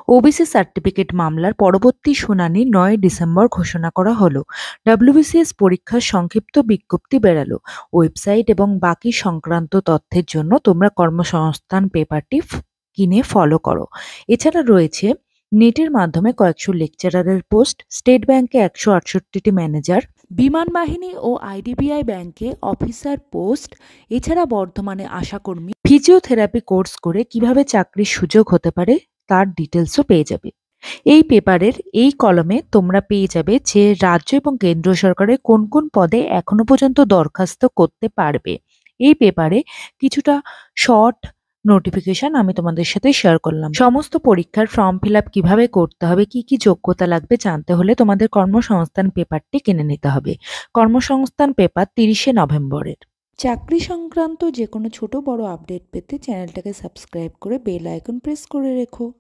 OBC certificate মামলার পরবর্তী শুনানি ৯ ডিসেম্বর ঘোষণা করা হলো। ডব্লিউবিসিএস পরীক্ষার সংক্ষিপ্ত বিজ্ঞপ্তি বেরালো। ওয়েবসাইট এবং বাকি সংক্রান্ত তথ্যের জন্য তোমরা কর্মসংস্থান পেপারটি কিনে ফলো করো। এছাড়া রয়েছে নেটের মাধ্যমে কয়েকশো লেকচারারের পোস্ট, স্টেট ব্যাংকে ১৬৮টি ম্যানেজার, বিমান বাহিনী ও আইডিবিআই ব্যাংকে অফিসার পোস্ট। এছাড়া বর্ধমানে আশাকর্মী ফিজিওথেরাপি কোর্স করে কিভাবে চাকরির সুযোগ হতে পারে তার ডিটেলসও পেয়ে যাবে। এই পেপারের এই কলমে তোমরা পেয়ে যাবে যে রাজ্য এবং কেন্দ্র সরকারের কোন কোন পদে এখনো পর্যন্ত দরখাস্ত করতে পারবে। এই পেপারে কিছুটা শর্ট নোটিফিকেশন আমি তোমাদের সাথে শেয়ার করলাম। সমস্ত পরীক্ষার ফর্ম ফিল আপ কিভাবে করতে হবে, কি কি যোগ্যতা লাগবে জানতে হলে তোমাদের কর্মসংস্থান পেপারটি কিনে নিতে হবে। কর্মসংস্থান পেপার ৩০শে নভেম্বরের। চাকরি সংক্রান্ত যে কোনো ছোট বড় আপডেট পেতে চ্যানেলটাকে সাবস্ক্রাইব করে বেল আইকন প্রেস করে রেখো।